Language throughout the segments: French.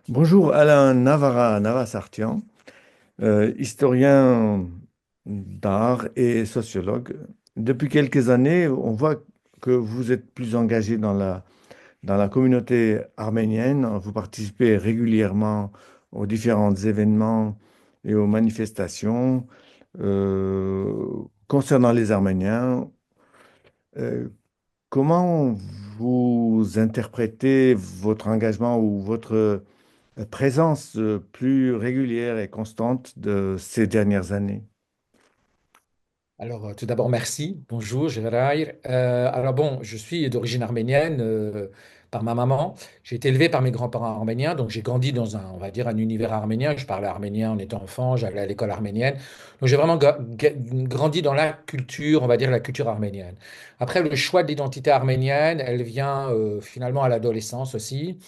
Bonjour Alain Navarra Navasartian, historien d'art et sociologue. Depuis quelques années, on voit que vous êtes plus engagé dans la communauté arménienne. Vous participez régulièrement aux différents événements et aux manifestations concernant les Arméniens. Euh, Comment vous interprétez votre engagement ou votre présence plus régulière et constante de ces dernières années? Alors, tout d'abord, merci. Bonjour, Gérard. Alors, bon, je suis d'origine arménienne par ma maman. J'ai été élevé par mes grands-parents arméniens, donc j'ai grandi dans un, on va dire, un univers arménien. Je parlais arménien en étant enfant, j'allais à l'école arménienne. Donc, j'ai vraiment grandi dans la culture, on va dire, la culture arménienne. Après, le choix de l'identité arménienne, elle vient finalement à l'adolescence aussi,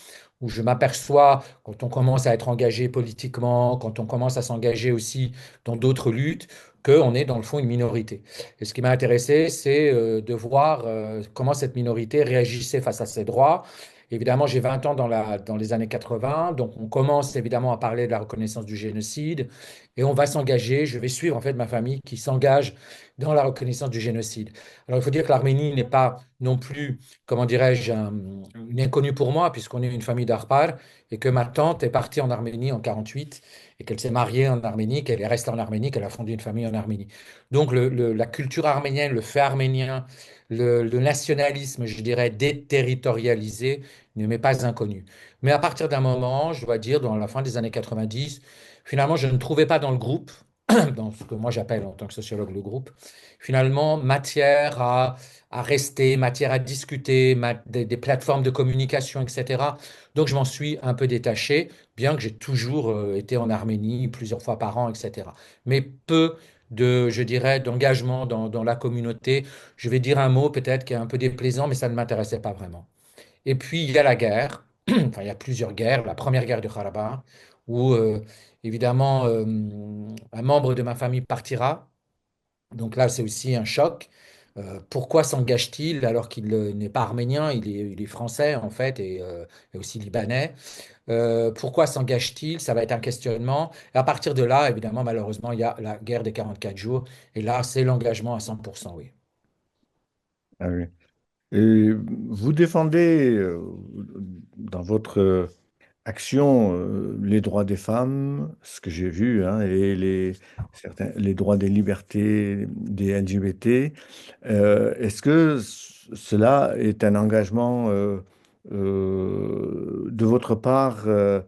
où je m'aperçois, quand on commence à être engagé politiquement, quand on commence à s'engager aussi dans d'autres luttes, qu'on est dans le fond une minorité. Et ce qui m'a intéressé, c'est de voir comment cette minorité réagissait face à ses droits. Évidemment, j'ai 20 ans dans les années 80, donc on commence évidemment à parler de la reconnaissance du génocide et on va s'engager, je vais suivre en fait ma famille qui s'engage dans la reconnaissance du génocide. Alors il faut dire que l'Arménie n'est pas non plus, comment dirais-je, une inconnue pour moi puisqu'on est une famille d'Arpar et que ma tante est partie en Arménie en 48 et qu'elle s'est mariée en Arménie, qu'elle est restée en Arménie, qu'elle a fondé une famille en Arménie. Donc la culture arménienne, le fait arménien, le nationalisme, je dirais, déterritorialisé, ne m'est pas inconnu. Mais à partir d'un moment, je dois dire, dans la fin des années 90, finalement, je ne trouvais pas dans le groupe, dans ce que moi j'appelle en tant que sociologue le groupe, finalement, matière à rester, matière à discuter, des plateformes de communication, etc. Donc je m'en suis un peu détaché, bien que j'ai toujours été en Arménie plusieurs fois par an, etc. Mais peu de, je dirais, d'engagement dans la communauté. Je vais dire un mot peut-être qui est un peu déplaisant, mais ça ne m'intéressait pas vraiment. Et puis il y a la guerre, enfin il y a plusieurs guerres. La première guerre du Karabakh, où évidemment un membre de ma famille partira. Donc là, c'est aussi un choc. Pourquoi s'engage-t-il alors qu'il n'est pas arménien, il est français en fait et aussi libanais? Pourquoi s'engage-t-il? Ça va être un questionnement. Et à partir de là, évidemment, malheureusement, il y a la guerre des 44 jours. Et là, c'est l'engagement à 100%, oui. Ah oui. Et vous défendez dans votre action les droits des femmes, ce que j'ai vu, hein, et les droits des libertés des LGBT. Est-ce que cela est un engagement de votre part euh,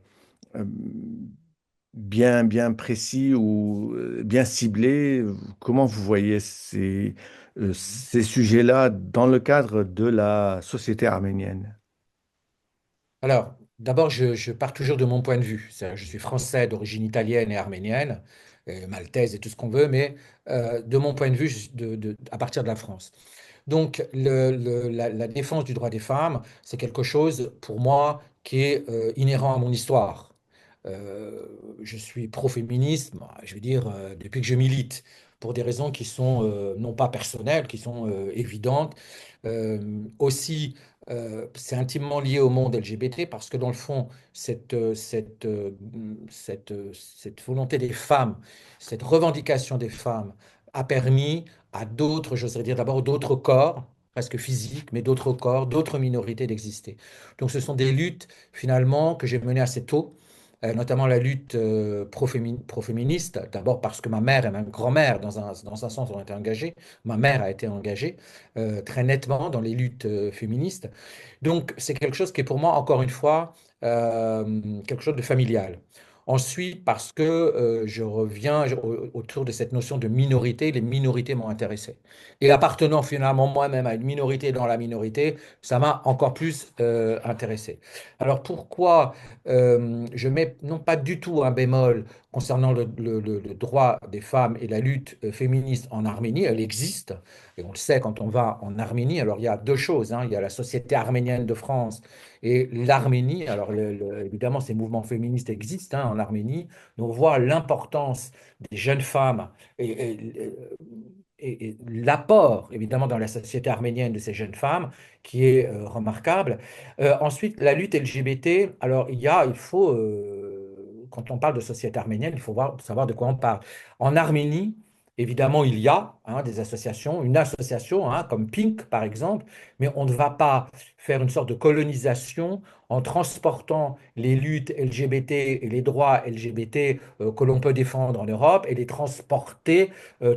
bien précis ou bien ciblé? Comment vous voyez ces sujets-là dans le cadre de la société arménienne? Alors, d'abord, je pars toujours de mon point de vue. C'est-à-dire, je suis français d'origine italienne et arménienne, maltaise et tout ce qu'on veut, mais de mon point de vue, à partir de la France. Donc, la défense du droit des femmes, c'est quelque chose pour moi qui est inhérent à mon histoire. Euh, je suis pro-féministe, moi, je veux dire, depuis que je milite, pour des raisons qui sont non pas personnelles, qui sont évidentes. Aussi, c'est intimement lié au monde LGBT parce que dans le fond, cette volonté des femmes, cette revendication des femmes a permis à d'autres, j'oserais dire d'abord d'autres corps, presque physiques, mais d'autres corps, d'autres minorités d'exister. Donc ce sont des luttes finalement que j'ai menées assez tôt, notamment la lutte pro-féministe, d'abord parce que ma mère et même grand-mère, dans un sens, ont été engagées. Ma mère a été engagée très nettement dans les luttes féministes. Donc c'est quelque chose qui est pour moi, encore une fois, quelque chose de familial. Ensuite, parce que je reviens autour de cette notion de minorité, les minorités m'ont intéressé. Et appartenant finalement moi-même à une minorité dans la minorité, ça m'a encore plus intéressé. Alors pourquoi je mets non pas du tout un bémol concernant le droit des femmes et la lutte féministe en Arménie. Elle existe, et on le sait quand on va en Arménie. Alors il y a deux choses, hein. Il y a la Société arménienne de France et l'Arménie. Alors évidemment, ces mouvements féministes existent, hein, en Arménie. Donc on voit l'importance des jeunes femmes et l'apport, évidemment, dans la société arménienne de ces jeunes femmes, qui est remarquable. Ensuite, la lutte LGBT. Alors, il faut, quand on parle de société arménienne, il faut savoir de quoi on parle. En Arménie, évidemment, il y a, hein, des associations, une association, hein, comme Pink, par exemple, mais on ne va pas faire une sorte de colonisation en transportant les luttes LGBT et les droits LGBT que l'on peut défendre en Europe et les transporter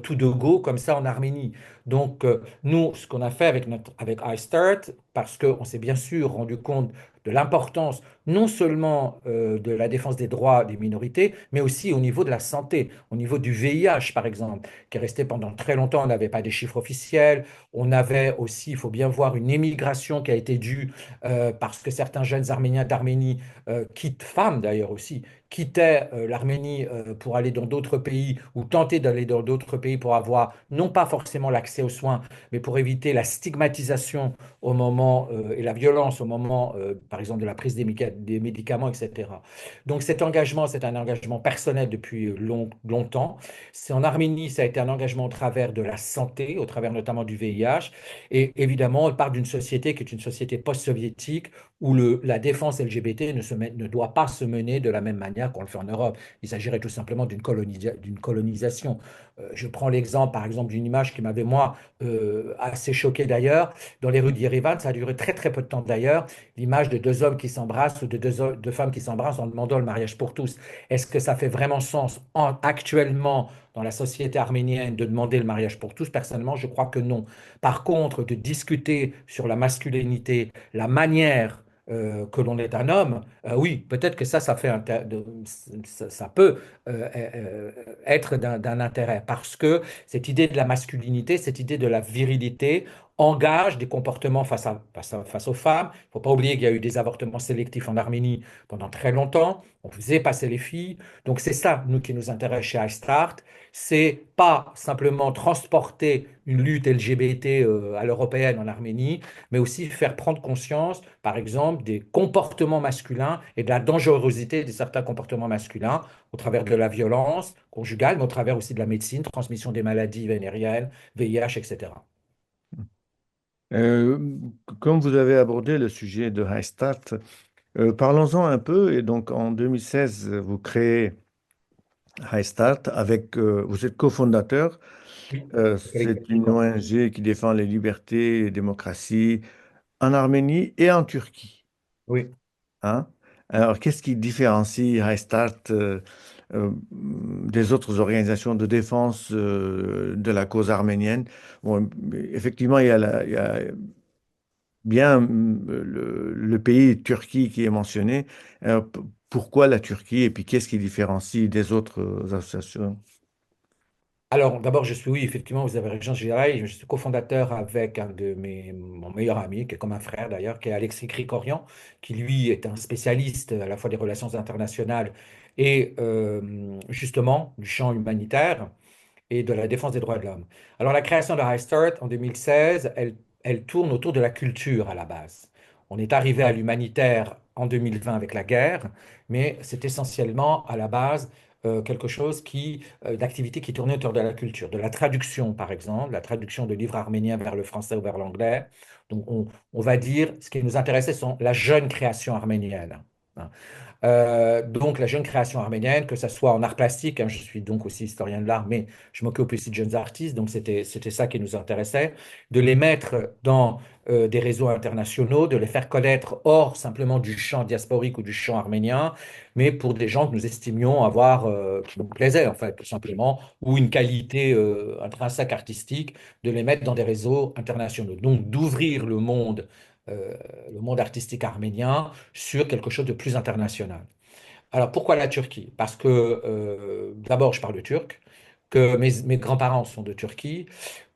tout de go comme ça en Arménie. Donc, nous, ce qu'on a fait avec iStart, parce qu'on s'est bien sûr rendu compte de l'importance non seulement de la défense des droits des minorités, mais aussi au niveau de la santé, au niveau du VIH, par exemple, qui est resté pendant très longtemps, on n'avait pas des chiffres officiels. On avait aussi, il faut bien voir, une émigration qui a été due parce que certains jeunes Arméniens d'Arménie quittent, femmes d'ailleurs aussi, quittaient l'Arménie pour aller dans d'autres pays ou tenter d'aller dans d'autres pays pour avoir non pas forcément l'accès aux soins, mais pour éviter la stigmatisation au moment et la violence au moment, par exemple, de la prise des médicaments, etc. Donc cet engagement, c'est un engagement personnel depuis longtemps. C'est en Arménie, ça a été un engagement au travers de la santé, au travers notamment du VIH. Et évidemment, on part d'une société qui est une société post-soviétique où la défense LGBT ne doit pas se mener de la même manière qu'on le fait en Europe. Il s'agirait tout simplement d'une colonisation. Je prends l'exemple, par exemple, d'une image qui m'avait, moi, assez choqué d'ailleurs, dans les rues d'Yerevan. Ça a duré très, très peu de temps d'ailleurs, l'image de deux hommes qui s'embrassent ou de deux femmes qui s'embrassent en demandant le mariage pour tous. Est-ce que ça fait vraiment sens actuellement dans la société arménienne de demander le mariage pour tous? Personnellement, je crois que non. Par contre, de discuter sur la masculinité, la manière que l'on est un homme, oui, peut-être que ça fait ça peut être d'un intérêt parce que cette idée de la masculinité, cette idée de la virilité engage des comportements face aux femmes. Il ne faut pas oublier qu'il y a eu des avortements sélectifs en Arménie pendant très longtemps. On faisait passer les filles. Donc c'est ça, nous, qui nous intéresse chez iStart. C'est pas simplement transporter une lutte LGBT à l'européenne en Arménie, mais aussi faire prendre conscience, par exemple, des comportements masculins et de la dangerosité de certains comportements masculins au travers de la violence conjugale, mais au travers aussi de la médecine, transmission des maladies vénériennes, VIH, etc. Euh, Comme vous avez abordé le sujet de High Start, parlons-en un peu. Et donc, en 2016, vous créez High Start avec, vous êtes cofondateur. Oui, C'est une ONG qui défend les libertés et la démocratie en Arménie et en Turquie. oui. Hein? Alors, qu'est-ce qui différencie High Start des autres organisations de défense de la cause arménienne? Bon, effectivement, il y a bien le pays Turquie qui est mentionné. Alors, pourquoi la Turquie et puis qu'est-ce qui différencie des autres associations? Alors, d'abord, oui, effectivement, vous avez raison, Gérald. Je suis cofondateur avec mon meilleur ami, qui est comme un frère d'ailleurs, qui est Alexis Krikorian, qui lui est un spécialiste à la fois des relations internationales et justement du champ humanitaire et de la défense des droits de l'homme. Alors, la création de High Start en 2016, elle tourne autour de la culture à la base. On est arrivé à l'humanitaire en 2020 avec la guerre, mais c'est essentiellement à la base quelque chose d'activité qui tournait autour de la culture, de la traduction par exemple, la traduction de livres arméniens vers le français ou vers l'anglais. Donc on va dire, ce qui nous intéressait, sont la jeune création arménienne, hein. Donc, la jeune création arménienne, que ce soit en art plastique, hein, je suis donc aussi historien de l'art, mais je m'occupe aussi de jeunes artistes, donc c'était ça qui nous intéressait, de les mettre dans des réseaux internationaux, de les faire connaître hors simplement du champ diasporique ou du champ arménien, mais pour des gens que nous estimions avoir, qui nous plaisaient en fait, tout simplement, ou une qualité intrinsèque artistique, de les mettre dans des réseaux internationaux. Donc, d'ouvrir le monde artistique arménien sur quelque chose de plus international. Alors pourquoi la Turquie? Parce que d'abord je parle turc, que mes grands-parents sont de Turquie,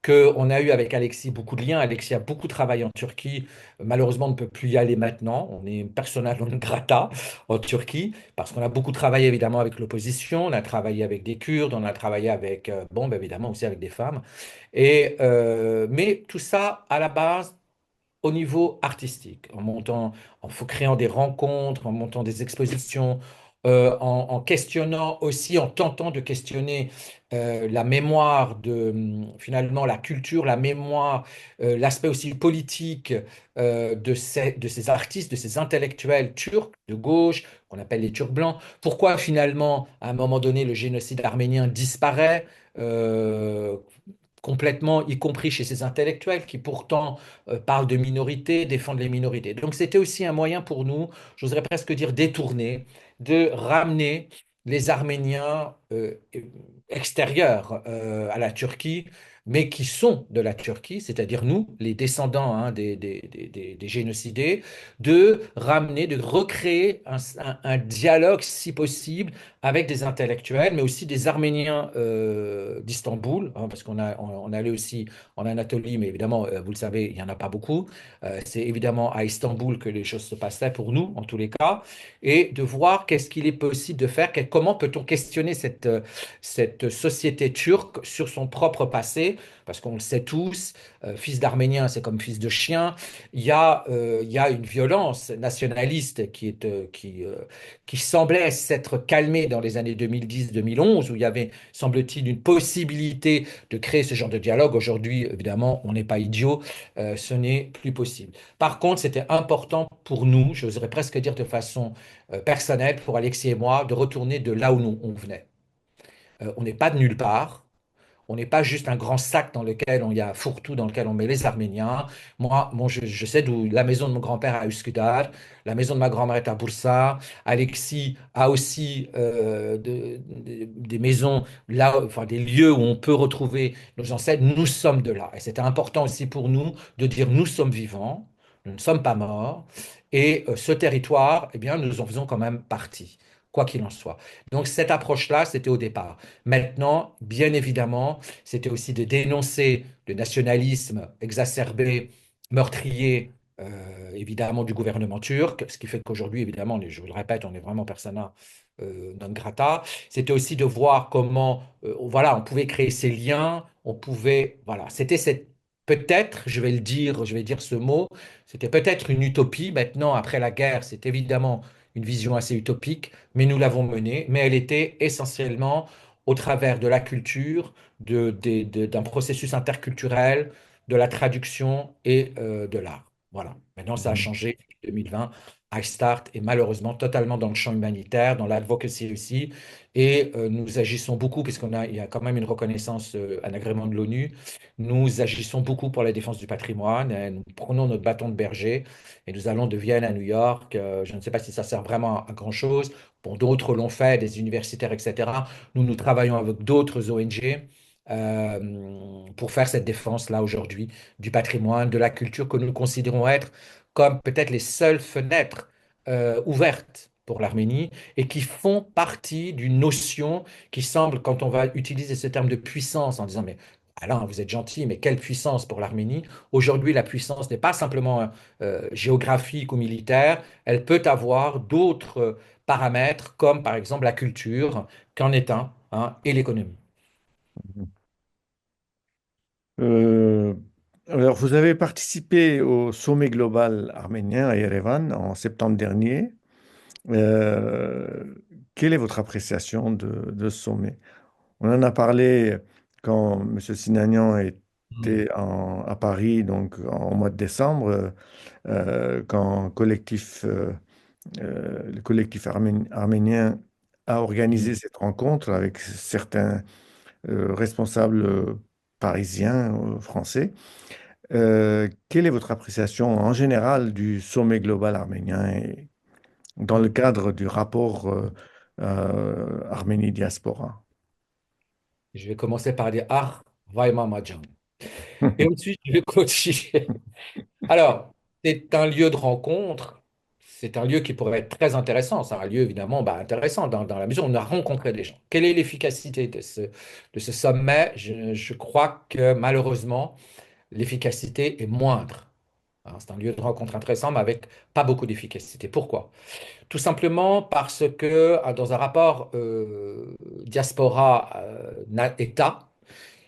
qu'on a eu avec Alexis beaucoup de liens. Alexis a beaucoup travaillé en Turquie. Malheureusement, on ne peut plus y aller maintenant. On est persona non grata en Turquie parce qu'on a beaucoup travaillé évidemment avec l'opposition. On a travaillé avec des Kurdes, on a travaillé avec, bon, ben, évidemment aussi avec des femmes. Mais tout ça à la base au niveau artistique, en montant, créant des rencontres, en montant des expositions, en questionnant aussi, en tentant de questionner la mémoire de finalement la culture, la mémoire, l'aspect aussi politique de ces artistes, de ces intellectuels turcs de gauche, qu'on appelle les Turcs blancs. Pourquoi finalement, à un moment donné, le génocide arménien disparaît? Complètement, y compris chez ces intellectuels qui pourtant parlent de minorités, défendent les minorités. Donc c'était aussi un moyen pour nous, j'oserais presque dire détourné, de ramener les Arméniens extérieurs à la Turquie, mais qui sont de la Turquie, c'est-à-dire nous, les descendants hein, des génocidés, de ramener, de recréer un dialogue, si possible, avec des intellectuels, mais aussi des Arméniens d'Istanbul, hein, parce on allait aussi en Anatolie, mais évidemment, vous le savez, il n'y en a pas beaucoup. C'est évidemment à Istanbul que les choses se passaient pour nous, en tous les cas, et de voir qu'est-ce qu'il est possible de faire, comment peut-on questionner cette société turque sur son propre passé, parce qu'on le sait tous, fils d'Arméniens, c'est comme fils de chien. Il y a une violence nationaliste qui semblait s'être calmée dans les années 2010-2011, où il y avait, semble-t-il, une possibilité de créer ce genre de dialogue. Aujourd'hui, évidemment, on n'est pas idiot, ce n'est plus possible. Par contre, c'était important pour nous, j'oserais presque dire de façon personnelle, pour Alexis et moi, de retourner de là où nous on venait. On n'est pas de nulle part. On n'est pas juste un grand sac dans lequel il y a un fourre-tout dans lequel on met les Arméniens. Moi, je sais d'où la maison de mon grand-père à Üsküdar, la maison de ma grand-mère est à Bursa. Alexis a aussi des maisons là, enfin des lieux où on peut retrouver nos ancêtres. Nous sommes de là. Et c'était important aussi pour nous de dire nous sommes vivants, nous ne sommes pas morts. Et ce territoire, eh bien, nous en faisons quand même partie, quoi qu'il en soit. Donc cette approche-là, c'était au départ. Maintenant, bien évidemment, c'était aussi de dénoncer le nationalisme exacerbé, meurtrier, évidemment, du gouvernement turc, ce qui fait qu'aujourd'hui, évidemment, je vous le répète, on est vraiment persona non grata. C'était aussi de voir comment, voilà, on pouvait créer ces liens, on pouvait, voilà, c'était peut-être, je vais dire ce mot, c'était peut-être une utopie. Maintenant, après la guerre, c'est évidemment une vision assez utopique, mais nous l'avons menée, mais elle était essentiellement au travers de la culture, d'un processus interculturel, de la traduction et de l'art. Voilà. Maintenant, ça a Mhm. changé en 2020. iStart est malheureusement totalement dans le champ humanitaire, dans l'advocacy aussi, et nous agissons beaucoup, il y a quand même une reconnaissance, un agrément de l'ONU. Nous agissons beaucoup pour la défense du patrimoine. Et nous prenons notre bâton de berger et nous allons de Vienne à New York. Je ne sais pas si ça sert vraiment à grand-chose. Bon, d'autres l'ont fait, des universitaires, etc. Nous travaillons avec d'autres ONG pour faire cette défense-là aujourd'hui du patrimoine, de la culture que nous considérons être comme peut-être les seules fenêtres ouvertes pour l'Arménie et qui font partie d'une notion qui semble, quand on va utiliser ce terme de puissance en disant, mais Alain, vous êtes gentil, mais quelle puissance pour l'Arménie? Aujourd'hui, la puissance n'est pas simplement géographique ou militaire, elle peut avoir d'autres paramètres comme par exemple la culture, qu'en est un, hein, et l'économie. Euh, alors, vous avez participé au sommet global arménien à Erevan en septembre dernier. Euh, Quelle est votre appréciation de ce sommet? On en a parlé quand M. Sinanian Hmm. était à Paris, donc en mois de décembre, quand le collectif arménien a Hmm. organisé cette rencontre avec certains responsables parisiens, français. Quelle est votre appréciation en général du sommet global arménien et dans le cadre du rapport Arménie-Diaspora? Je vais commencer par dire Ah, Vaima Majan. Et ensuite, je vais continuer. Alors, c'est un lieu de rencontre, c'est un lieu qui pourrait être très intéressant. C'est un lieu évidemment intéressant dans la mesure où on a rencontré des gens. Quelle est l'efficacité de ce sommet? Je crois que malheureusement, l'efficacité est moindre. Hein, c'est un lieu de rencontre intéressant, mais avec pas beaucoup d'efficacité. Pourquoi? Tout simplement parce que dans un rapport diaspora-État,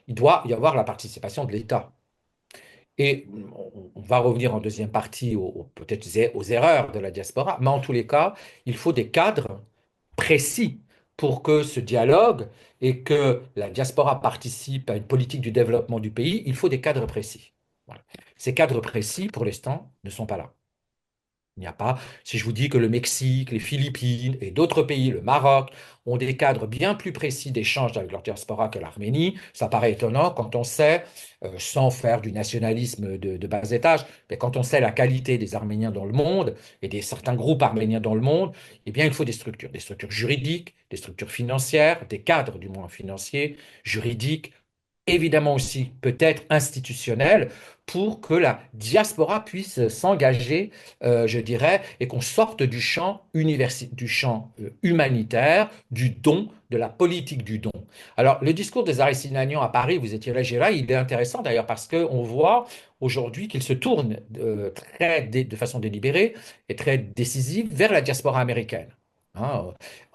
il doit y avoir la participation de l'État. Et on va revenir en deuxième partie peut-être aux erreurs de la diaspora, mais en tous les cas, il faut des cadres précis pour que ce dialogue et que la diaspora participe à une politique du développement du pays, il faut des cadres précis. Voilà. Ces cadres précis, pour l'instant, ne sont pas là. Il n'y a pas, si je vous dis que le Mexique, les Philippines et d'autres pays, le Maroc, ont des cadres bien plus précis d'échange avec leur diaspora que l'Arménie, ça paraît étonnant quand on sait, sans faire du nationalisme de bas étage, mais quand on sait la qualité des Arméniens dans le monde et des certains groupes arméniens dans le monde, eh bien, il faut des structures juridiques, des structures financières, des cadres du moins financiers, juridiques, évidemment aussi peut-être institutionnel, pour que la diaspora puisse s'engager, je dirais, et qu'on sorte du champ du champ humanitaire, du don, de la politique du don. Alors, le discours des Aristinanians à Paris, vous étiez là, Gérard, il est intéressant d'ailleurs parce qu'on voit aujourd'hui qu'il se tourne de façon délibérée et très décisive vers la diaspora américaine. Hein.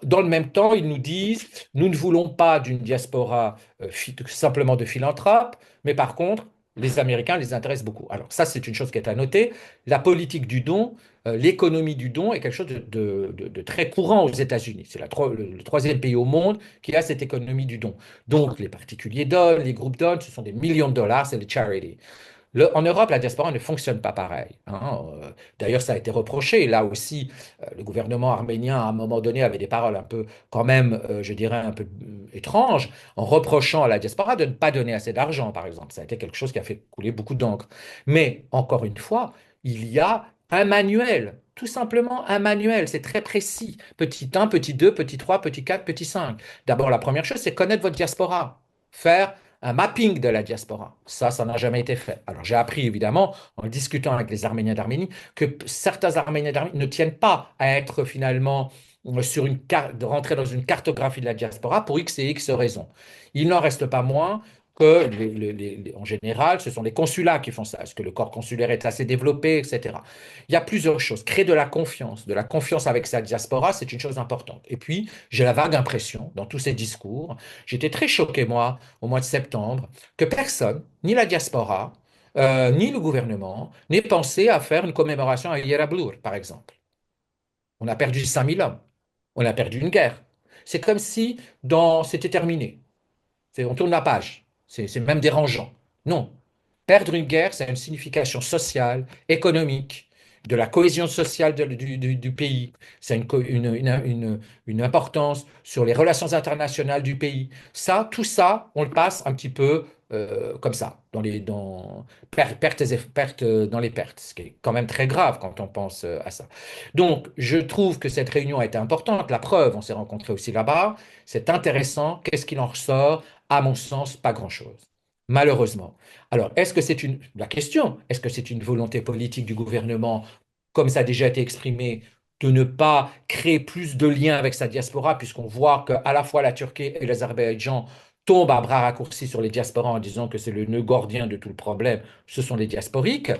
Dans le même temps, ils nous disent, nous ne voulons pas d'une diaspora simplement de philanthropes, mais par contre, les Américains les intéressent beaucoup. Alors ça, c'est une chose qui est à noter. La politique du don, l'économie du don est quelque chose de très courant aux États-Unis. C'est le troisième pays au monde qui a cette économie du don. Donc les particuliers donnent, les groupes donnent, ce sont des millions de dollars, c'est les charities. En Europe, la diaspora ne fonctionne pas pareil. Hein. D'ailleurs, ça a été reproché. Là aussi, le gouvernement arménien, à un moment donné, avait des paroles un peu, quand même, je dirais, un peu étranges, en reprochant à la diaspora de ne pas donner assez d'argent, par exemple. Ça a été quelque chose qui a fait couler beaucoup d'encre. Mais, encore une fois, il y a un manuel. Tout simplement un manuel, c'est très précis. Petit 1, petit 2, petit 3, petit 4, petit 5. D'abord, la première chose, c'est connaître votre diaspora. Faire un mapping de la diaspora. Ça n'a jamais été fait. Alors j'ai appris évidemment, en discutant avec les Arméniens d'Arménie, que certains Arméniens d'Arménie ne tiennent pas à être finalement sur une carte, de rentrer dans une cartographie de la diaspora pour X et X raisons. Il n'en reste pas moins que, en général, ce sont les consulats qui font ça. Est-ce que le corps consulaire est assez développé, etc. Il y a plusieurs choses. Créer de la confiance avec sa diaspora, c'est une chose importante. Et puis, j'ai la vague impression, dans tous ces discours, j'étais très choqué, moi, au mois de septembre, que personne, ni la diaspora, ni le gouvernement, n'ait pensé à faire une commémoration à Yerablur, par exemple. On a perdu 5000 hommes. On a perdu une guerre. C'est comme si c'était terminé. On tourne la page. C'est même dérangeant. Non. Perdre une guerre, c'est une signification sociale, économique, de la cohésion sociale du pays. C'est une importance sur les relations internationales du pays. Ça, tout ça, on le passe un petit peu comme ça, pertes dans les pertes, ce qui est quand même très grave quand on pense à ça. Donc, je trouve que cette réunion a été importante. La preuve, on s'est rencontrés aussi là-bas. C'est intéressant. Qu'est-ce qu'il en ressort? À mon sens, pas grand-chose. Malheureusement. Alors, la question, est-ce que c'est une volonté politique du gouvernement, comme ça a déjà été exprimé, de ne pas créer plus de liens avec sa diaspora, puisqu'on voit qu'à la fois la Turquie et l'Azerbaïdjan tombent à bras raccourcis sur les diasporas en disant que c'est le nœud gordien de tout le problème, ce sont les diasporiques,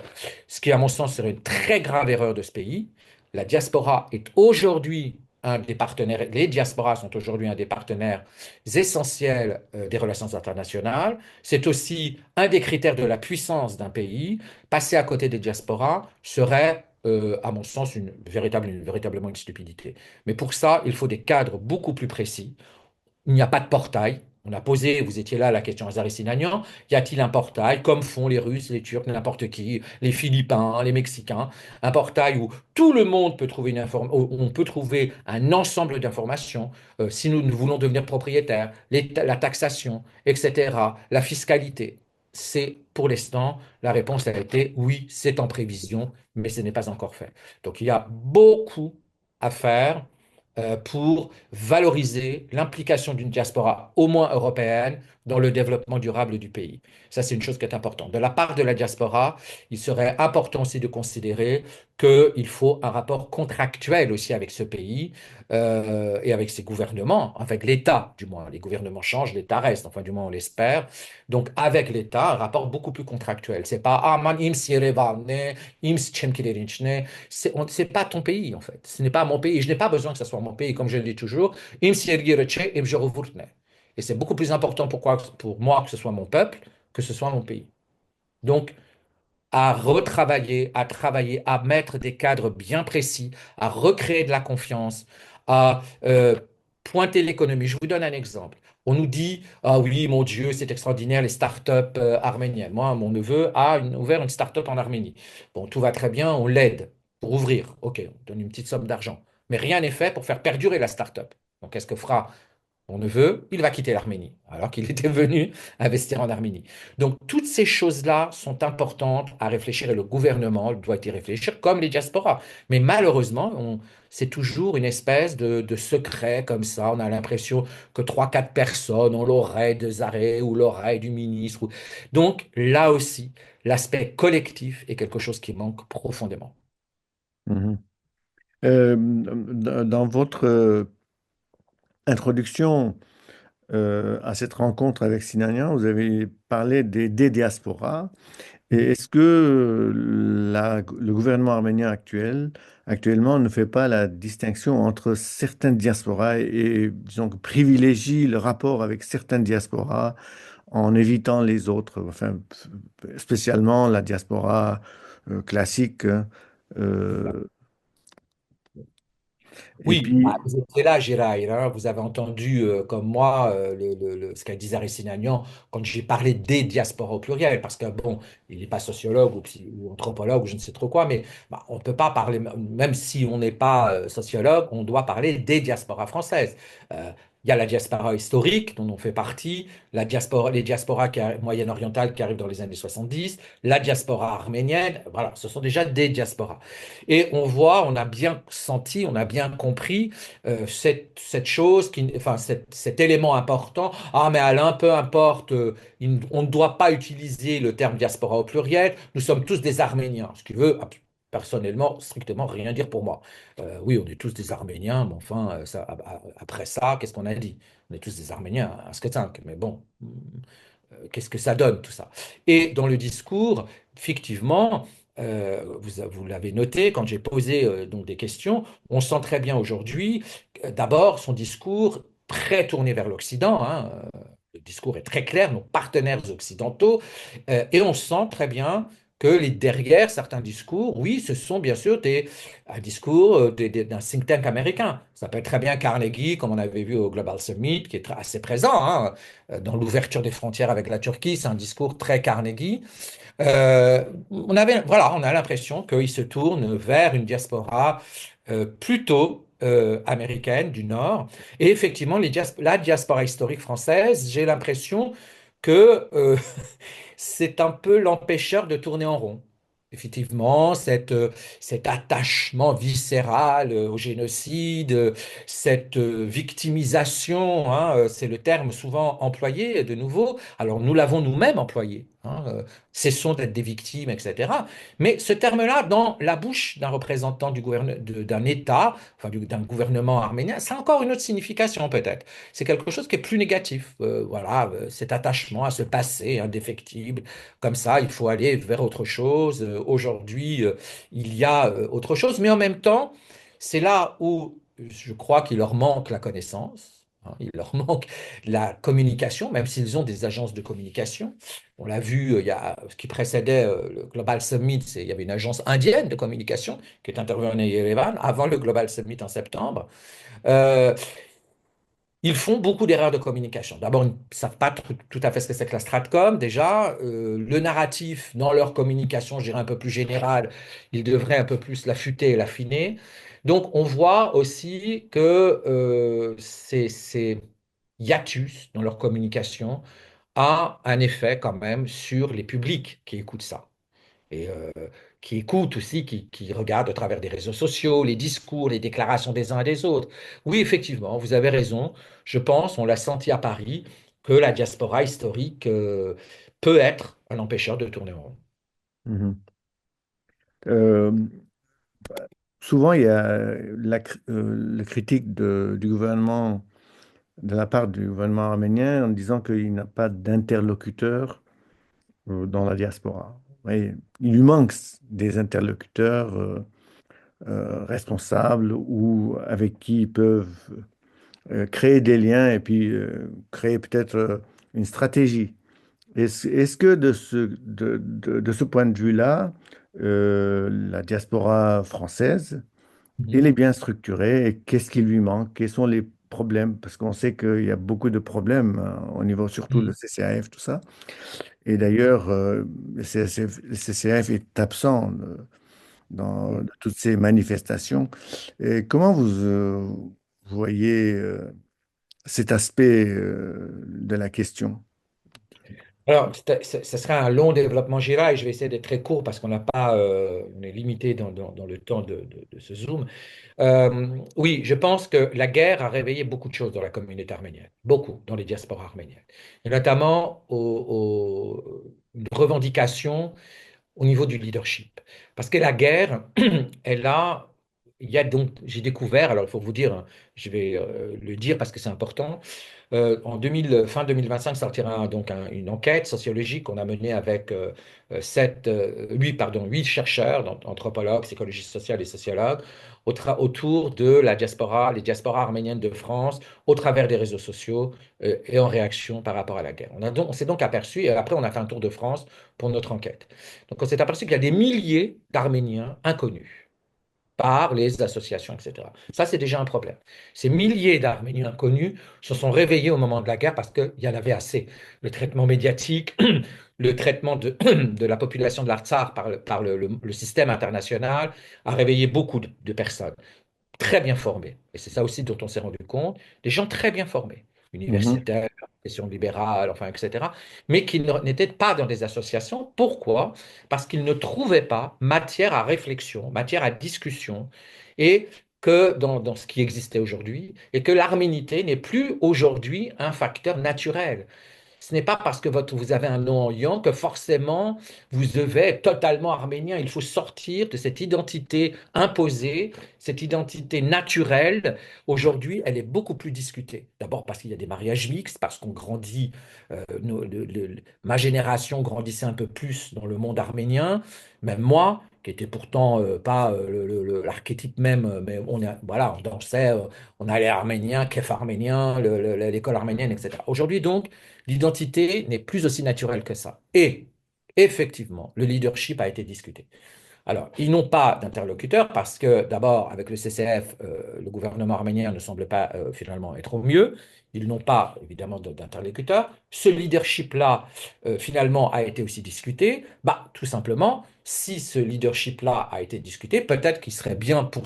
ce qui, à mon sens, serait une très grave erreur de ce pays. La diaspora est aujourd'hui un des partenaires, les diasporas sont aujourd'hui un des partenaires essentiels des relations internationales. C'est aussi un des critères de la puissance d'un pays. Passer à côté des diasporas serait, à mon sens, véritablement une stupidité. Mais pour ça, il faut des cadres beaucoup plus précis. Il n'y a pas de portail. On a posé, vous étiez là, la question à Zarissinagnan, y a-t-il un portail, comme font les Russes, les Turcs, n'importe qui, les Philippins, les Mexicains, un portail où tout le monde peut trouver on peut trouver un ensemble d'informations, si nous voulons devenir propriétaires, la taxation, etc., la fiscalité. C'est, pour l'instant, la réponse a été oui, c'est en prévision, mais ce n'est pas encore fait. Donc il y a beaucoup à faire pour valoriser l'implication d'une diaspora, au moins européenne, dans le développement durable du pays. Ça, c'est une chose qui est importante. De la part de la diaspora, il serait important aussi de considérer qu'il faut un rapport contractuel aussi avec ce pays et avec ses gouvernements, avec l'État, du moins. Les gouvernements changent, l'État reste, enfin, du moins, on l'espère. Donc, avec l'État, un rapport beaucoup plus contractuel. C'est pas, ah, man, im si Yerevanne, im si Çemkirerinçne. C'est pas ton pays, en fait. Ce n'est pas mon pays. Je n'ai pas besoin que ce soit mon pays, comme je le dis toujours. Im si Yergireçe, im je revurtne. Et c'est beaucoup plus important pour moi que ce soit mon peuple que ce soit mon pays. Donc, à retravailler, à travailler, à mettre des cadres bien précis, à recréer de la confiance, à pointer l'économie. Je vous donne un exemple. On nous dit, ah oui, mon Dieu, c'est extraordinaire, les startups arméniennes. Moi, mon neveu a ouvert une startup en Arménie. Bon, tout va très bien, on l'aide pour ouvrir. OK, on donne une petite somme d'argent. Mais rien n'est fait pour faire perdurer la startup. Donc, qu'est-ce que fera mon neveu, il va quitter l'Arménie, alors qu'il était venu investir en Arménie. Donc, toutes ces choses-là sont importantes à réfléchir et le gouvernement doit y réfléchir, comme les diasporas. Mais malheureusement, c'est toujours une espèce de secret comme ça. On a l'impression que trois, quatre personnes ont l'oreille de Zaré ou l'oreille du ministre. Donc, là aussi, l'aspect collectif est quelque chose qui manque profondément. Mhm. Dans votre introduction à cette rencontre avec Sinanian, vous avez parlé des diasporas. Et est-ce que le gouvernement arménien actuellement ne fait pas la distinction entre certaines diasporas disons, privilégie le rapport avec certaines diasporas en évitant les autres, enfin, spécialement la diaspora classique, hein, euh, et Oui, bah, puis, vous étiez là, Gérard, hein. Vous avez entendu, comme moi, ce qu'a dit Zari Sinanian quand j'ai parlé des diasporas au pluriel, parce que, bon, il n'est pas sociologue ou anthropologue ou je ne sais trop quoi, mais bah, on ne peut pas parler, même si on n'est pas sociologue, on doit parler des diasporas françaises. Euh, il y a la diaspora historique, dont on fait partie, les diasporas moyen-orientales qui arrivent dans les années 70, la diaspora arménienne, voilà, ce sont déjà des diasporas. Et on voit, on a bien senti, on a bien compris cette chose, enfin cet élément important. Ah, mais Alain, peu importe, on ne doit pas utiliser le terme diaspora au pluriel. Nous sommes tous des Arméniens, ce qui veut personnellement strictement rien dire pour moi. Oui, on est tous des Arméniens, mais enfin, après ça, qu'est-ce qu'on a dit? On est tous des Arméniens, un sketinck, mais bon. Qu'est-ce que ça donne tout ça? Et dans le discours, effectivement, vous l'avez noté, quand j'ai posé donc des questions, on sent très bien aujourd'hui, d'abord, son discours très tourné vers l'Occident, hein, le discours est très clair, nos partenaires occidentaux, et on sent très bien que derrière certains discours, oui, ce sont bien sûr un discours d'un think tank américain. Ça peut être très bien Carnegie, comme on avait vu au Global Summit, qui est assez présent, hein, dans l'ouverture des frontières avec la Turquie, c'est un discours très Carnegie. Voilà, on a l'impression qu'il se tourne vers une diaspora plutôt américaine du Nord. Et effectivement, la diaspora historique française, j'ai l'impression que c'est un peu l'empêcheur de tourner en rond. Effectivement, cet attachement viscéral au génocide, cette victimisation, hein, c'est le terme souvent employé de nouveau. Alors nous l'avons nous-mêmes employé, hein, cessons d'être des victimes, etc. Mais ce terme-là, dans la bouche d'un représentant d'un État, enfin d'un gouvernement arménien, ça a encore une autre signification peut-être. C'est quelque chose qui est plus négatif. Voilà, cet attachement à ce passé indéfectible comme ça, il faut aller vers autre chose. Aujourd'hui, il y a autre chose, mais en même temps, c'est là où je crois qu'il leur manque la connaissance, hein, il leur manque la communication, même s'ils ont des agences de communication. On l'a vu, il y a ce qui précédait le Global Summit, il y avait une agence indienne de communication qui est intervenue à Yerevan avant le Global Summit en septembre. Euh, Ils font beaucoup d'erreurs de communication. D'abord, ils ne savent pas tout à fait ce que c'est que la Stratcom. Déjà, le narratif dans leur communication, je dirais un peu plus général, ils devraient un peu plus l'affûter et l'affiner. Donc, on voit aussi que ces hiatus dans leur communication a un effet quand même sur les publics qui écoutent ça et qui écoutent aussi, qui regardent à travers des réseaux sociaux, les discours, les déclarations des uns et des autres. Oui, effectivement, vous avez raison. Je pense, on l'a senti à Paris, que la diaspora historique peut être un empêcheur de tourner en rond. Mhm. Euh, Souvent, il y a la critique du gouvernement, de la part du gouvernement arménien, en disant qu'il n'a pas d'interlocuteur dans la diaspora. Et il lui manque des interlocuteurs responsables ou avec qui ils peuvent créer des liens et puis créer peut-être une stratégie. Est-ce que de ce point de vue-là, la diaspora française, elle est Mhm. bien structurée et qu'est-ce qui lui manque? Quels sont les problèmes? Parce qu'on sait qu'il y a beaucoup de problèmes au niveau, surtout le Mhm. CCAF, tout ça. Et d'ailleurs, le CCAF est absent dans toutes ces manifestations. Et comment vous voyez cet aspect de la question? Alors, ce serait un long développement Jira et je vais essayer d'être très court parce qu'on n'a pas, on est limité dans le temps de ce Zoom. Oui, je pense que la guerre a réveillé beaucoup de choses dans la communauté arménienne, beaucoup dans les diasporas arméniennes, et notamment une revendication au niveau du leadership. Parce que la guerre, elle a, il y a donc, j'ai découvert, alors il faut vous dire, hein, je vais le dire parce que c'est important, en 2000, fin 2025 sortira donc une enquête sociologique qu'on a menée avec huit chercheurs, donc anthropologues, psychologistes sociaux et sociologues, autour de la diaspora, les diasporas arméniennes de France, au travers des réseaux sociaux et en réaction par rapport à la guerre. On s'est donc aperçu, et après on a fait un tour de France pour notre enquête. Donc on s'est aperçu qu'il y a des milliers d'Arméniens inconnus par les associations, etc. Ça, c'est déjà un problème. Ces milliers d'Arméniens inconnus se sont réveillés au moment de la guerre parce qu'il y en avait assez. Le traitement médiatique, le traitement de la population de l'Artsakh par le système international a réveillé beaucoup de personnes très bien formés, et c'est ça aussi dont on s'est rendu compte, des gens très bien formés, Mhm, universitaires, questions libérales, enfin, etc., mais qui n'étaient pas dans des associations. Pourquoi? Parce qu'ils ne trouvaient pas matière à réflexion, matière à discussion, et que dans ce qui existait aujourd'hui, et que l'arménité n'est plus aujourd'hui un facteur naturel. Ce n'est pas parce que vous avez un nom en yan que forcément vous devez être totalement arménien. Il faut sortir de cette identité imposée, cette identité naturelle. Aujourd'hui, elle est beaucoup plus discutée. D'abord parce qu'il y a des mariages mixtes, parce qu'on grandit, ma génération grandissait un peu plus dans le monde arménien. Même moi, qui était pourtant pas l'archétype même, mais voilà, on dansait, on allait arménien, kef arménien, l'école arménienne, etc. Aujourd'hui, donc, l'identité n'est plus aussi naturelle que ça. Et effectivement, le leadership a été discuté. Alors, ils n'ont pas d'interlocuteur parce que, d'abord, avec le CCF, le gouvernement arménien ne semble pas finalement être au mieux. Ils n'ont pas, évidemment, d'interlocuteur. Ce leadership-là, finalement, a été aussi discuté. Bah, tout simplement, si ce leadership-là a été discuté, peut-être qu'il serait bien pour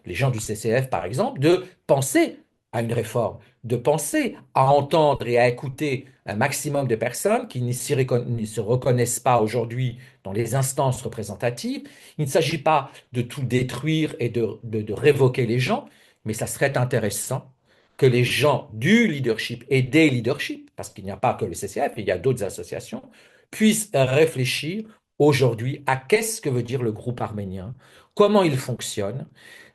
les gens du CCF, par exemple, de penser à une réforme, de penser à entendre et à écouter un maximum de personnes qui ne se reconnaissent pas aujourd'hui dans les instances représentatives. Il ne s'agit pas de tout détruire et de révoquer les gens, mais ça serait intéressant que les gens du leadership et des leaderships, parce qu'il n'y a pas que le CCF, il y a d'autres associations, puissent réfléchir aujourd'hui à qu'est-ce que veut dire le groupe arménien, comment il fonctionne,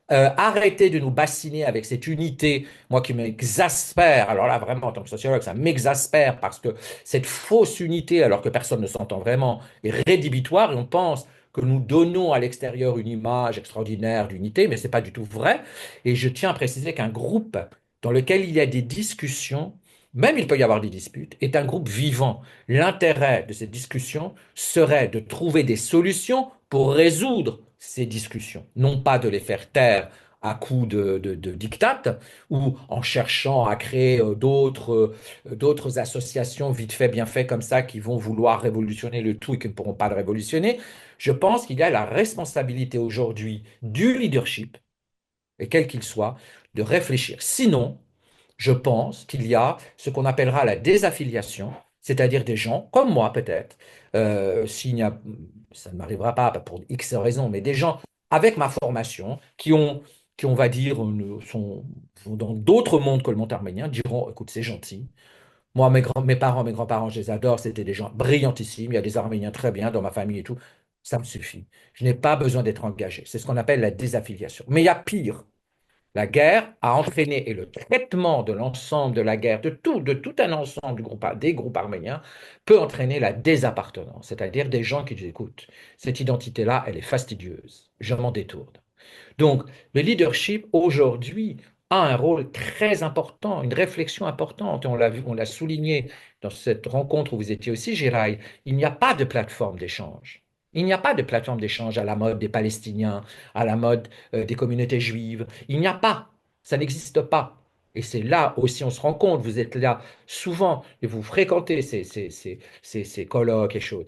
arrêtez de nous bassiner avec cette unité, moi qui m'exaspère, alors là vraiment en tant que sociologue, ça m'exaspère parce que cette fausse unité, alors que personne ne s'entend vraiment, est rédhibitoire et on pense que nous donnons à l'extérieur une image extraordinaire d'unité, mais ce n'est pas du tout vrai. Et je tiens à préciser qu'un groupe dans lequel il y a des discussions, même il peut y avoir des disputes, est un groupe vivant. L'intérêt de cette discussion serait de trouver des solutions pour résoudre ces discussions, non pas de les faire taire à coups de diktat ou en cherchant à créer d'autres associations vite fait, bien fait comme ça qui vont vouloir révolutionner le tout et qui ne pourront pas le révolutionner. Je pense qu'il y a la responsabilité aujourd'hui du leadership, et quel qu'il soit, de réfléchir. Sinon, je pense qu'il y a ce qu'on appellera la désaffiliation, c'est-à-dire des gens comme moi peut-être, s'il n'y a, ça ne m'arrivera pas pour X raisons, mais des gens avec ma formation qui on va dire, sont dans d'autres mondes que le monde arménien, diront, écoute, c'est gentil. Moi, mes parents, mes grands-parents, je les adore, c'était des gens brillantissimes, il y a des Arméniens très bien dans ma famille et tout, ça me suffit. Je n'ai pas besoin d'être engagé. C'est ce qu'on appelle la désaffiliation. Mais il y a pire. La guerre a entraîné, et le traitement de l'ensemble de la guerre, de tout un ensemble des groupes arméniens, peut entraîner la désappartenance, c'est-à-dire des gens qui disent, écoute, cette identité-là, elle est fastidieuse, je m'en détourne. Donc, le leadership aujourd'hui a un rôle très important, une réflexion importante, et on l'a vu, on l'a souligné dans cette rencontre où vous étiez aussi, Gérald, il n'y a pas de plateforme d'échange. Il n'y a pas de plateforme d'échange à la mode des Palestiniens, à la mode des communautés juives. Il n'y a pas. Ça n'existe pas. Et c'est là aussi, on se rend compte, vous êtes là souvent et vous fréquentez ces colloques et choses.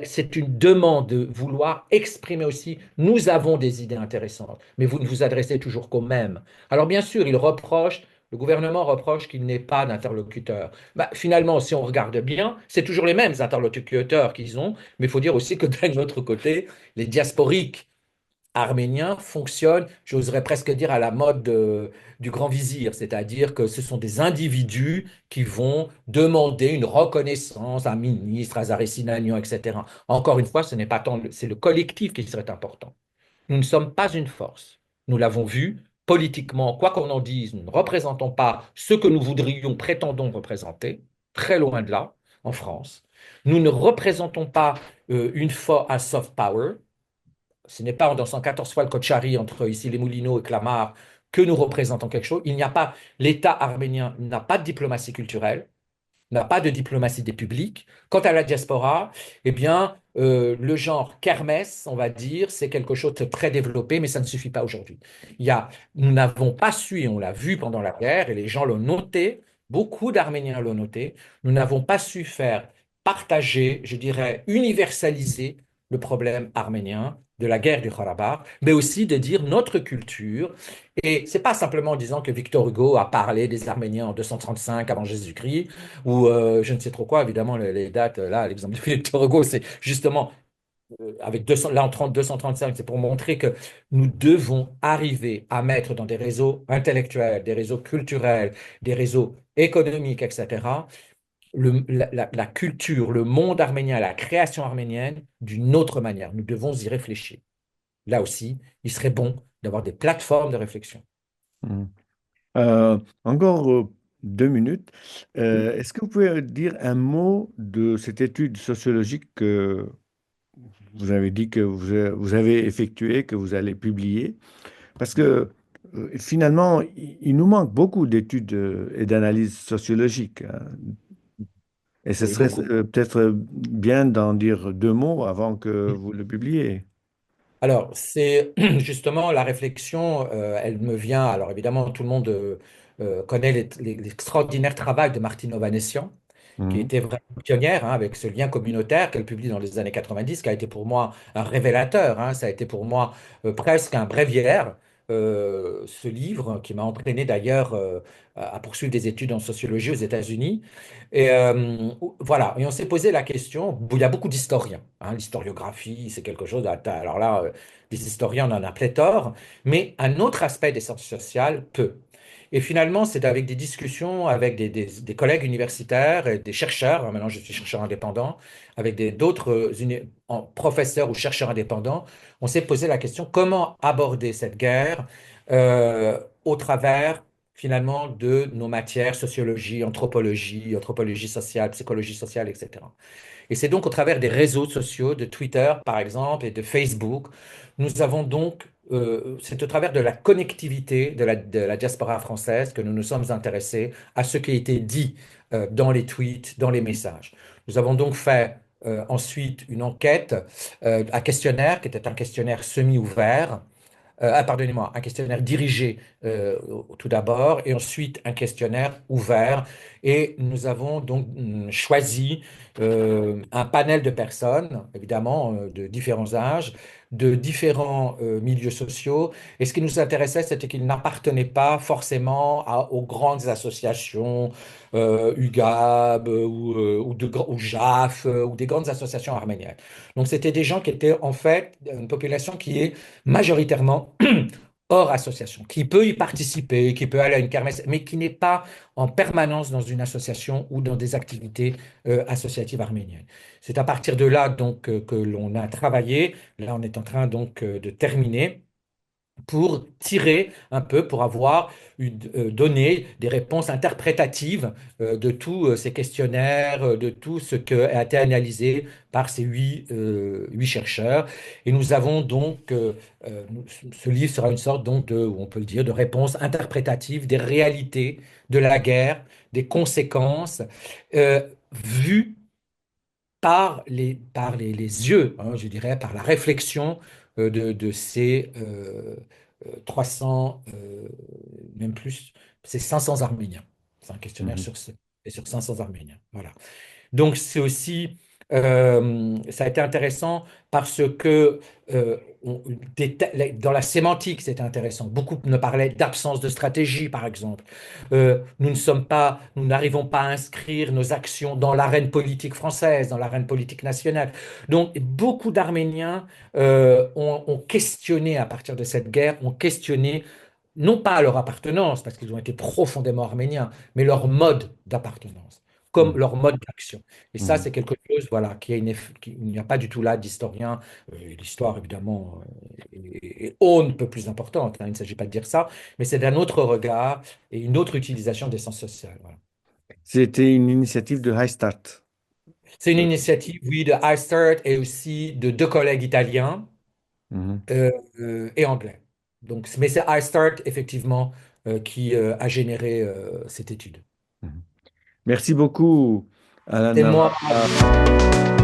C'est une demande de vouloir exprimer aussi, nous avons des idées intéressantes, mais vous ne vous adressez toujours qu'aux mêmes. Alors bien sûr, le gouvernement reproche qu'il n'ait pas d'interlocuteur. Bah, finalement, si on regarde bien, c'est toujours les mêmes interlocuteurs qu'ils ont, mais il faut dire aussi que d'un autre côté, les diasporiques arménien fonctionne, j'oserais presque dire, à la mode du grand vizir, c'est-à-dire que ce sont des individus qui vont demander une reconnaissance à un ministre, à Zaré Sinanian, etc. Encore une fois, ce n'est pas tant, c'est le collectif qui serait important. Nous ne sommes pas une force. Nous l'avons vu, politiquement, quoi qu'on en dise, nous ne représentons pas ce que nous voudrions, prétendons représenter, très loin de là, en France. Nous ne représentons pas un soft power, ce n'est pas en dansant 14 fois le Kochari entre ici les Moulineaux et Clamart que nous représentons quelque chose. Il n'y a pas, l'État arménien n'a pas de diplomatie culturelle, n'a pas de diplomatie des publics. Quant à la diaspora, eh bien, le genre kermesse, on va dire, c'est quelque chose de très développé, mais ça ne suffit pas aujourd'hui. Nous n'avons pas su, et on l'a vu pendant la guerre, et les gens l'ont noté, beaucoup d'Arméniens l'ont noté, nous n'avons pas su faire partager, je dirais, universaliser le problème arménien de la guerre du Karabakh, mais aussi de dire notre culture. Et c'est pas simplement en disant que Victor Hugo a parlé des Arméniens en 235 avant Jésus-Christ, ou je ne sais trop quoi, évidemment, les dates, là, l'exemple de Victor Hugo, c'est justement avec 200, là en 235, c'est pour montrer que nous devons arriver à mettre dans des réseaux intellectuels, des réseaux culturels, des réseaux économiques, etc., la culture, le monde arménien, la création arménienne d'une autre manière. Nous devons y réfléchir. Là aussi, il serait bon d'avoir des plateformes de réflexion. Hmm. Encore 2 minutes. Est-ce que vous pouvez dire un mot de cette étude sociologique que vous avez dit que vous avez effectuée, que vous allez publier? Parce que finalement, il nous manque beaucoup d'études et d'analyses sociologiques, hein. Et ce Oui, serait beaucoup. peut-être bien d'en dire 2 mots avant que vous le publiez. Alors, c'est justement la réflexion, elle me vient. Alors, évidemment, tout le monde connaît l'extraordinaire travail de Martine Ovanessian, qui Mhm. était vraiment pionnière hein, avec ce lien communautaire qu'elle publie dans les années 90, qui a été pour moi un révélateur. Hein. Ça a été pour moi presque un bréviaire, ce livre qui m'a entraîné d'ailleurs à poursuivre des études en sociologie aux États-Unis. Et voilà, et on s'est posé la question, il y a beaucoup d'historiens, hein, l'historiographie, c'est quelque chose, alors là, des historiens, on en a pléthore, mais un autre aspect des sciences sociales, peu. Et finalement, c'est avec des discussions avec des collègues universitaires et des chercheurs, hein, maintenant je suis chercheur indépendant, avec d'autres professeurs ou chercheurs indépendants, on s'est posé la question comment aborder cette guerre au travers finalement de nos matières, sociologie, anthropologie, anthropologie sociale, psychologie sociale, etc. Et c'est donc au travers des réseaux sociaux, de Twitter par exemple et de Facebook, nous avons donc, c'est au travers de la connectivité de la diaspora française que nous nous sommes intéressés à ce qui a été dit dans les tweets, dans les messages. Nous avons donc fait ensuite une enquête, un questionnaire qui était un questionnaire semi-ouvert pardonnez-moi, un questionnaire dirigé tout d'abord et ensuite un questionnaire ouvert. Et nous avons donc choisi un panel de personnes, évidemment, de différents âges, de différents milieux sociaux. Et ce qui nous intéressait, c'était qu'ils n'appartenaient pas forcément aux grandes associations, UGAB ou JAF, ou des grandes associations arméniennes. Donc, c'était des gens qui étaient en fait une population qui est majoritairement hors association, qui peut y participer, qui peut aller à une kermesse, mais qui n'est pas en permanence dans une association ou dans des activités associatives arméniennes. C'est à partir de là donc que l'on a travaillé. Là, on est en train donc de terminer pour tirer un peu, pour avoir donné des réponses interprétatives de tous ces questionnaires, de tout ce qui a été analysé par ces huit chercheurs. Et nous avons donc, ce livre sera une sorte donc de, on peut le dire, de réponse interprétative des réalités de la guerre, des conséquences, vues les yeux, hein, je dirais, par la réflexion de ces 300, même plus, c'est 500 Arméniens. C'est un questionnaire Mhm. et sur 500 Arméniens. Voilà. Donc c'est aussi, ça a été intéressant parce que dans la sémantique, c'était intéressant. Beaucoup me parlaient d'absence de stratégie, par exemple. Nous n'arrivons pas à inscrire nos actions dans l'arène politique française, dans l'arène politique nationale. Donc beaucoup d'Arméniens ont questionné à partir de cette guerre, ont questionné non pas leur appartenance, parce qu'ils ont été profondément arméniens, mais leur mode d'appartenance, comme Mhm. leur mode d'action. Et ça, Mhm. c'est quelque chose, voilà, il n'y a pas du tout là d'historien. L'histoire, évidemment, est on ne peut plus importante, hein, il ne s'agit pas de dire ça, mais c'est d'un autre regard et une autre utilisation des sciences sociales. Voilà. C'était une initiative de High Start. C'est une Euh, initiative, oui, de iStart et aussi de deux collègues italiens mhm. et anglais. Donc, mais c'est iStart, effectivement, qui a généré cette étude. Mhm. Merci beaucoup, Alan C'est moi. Navarra.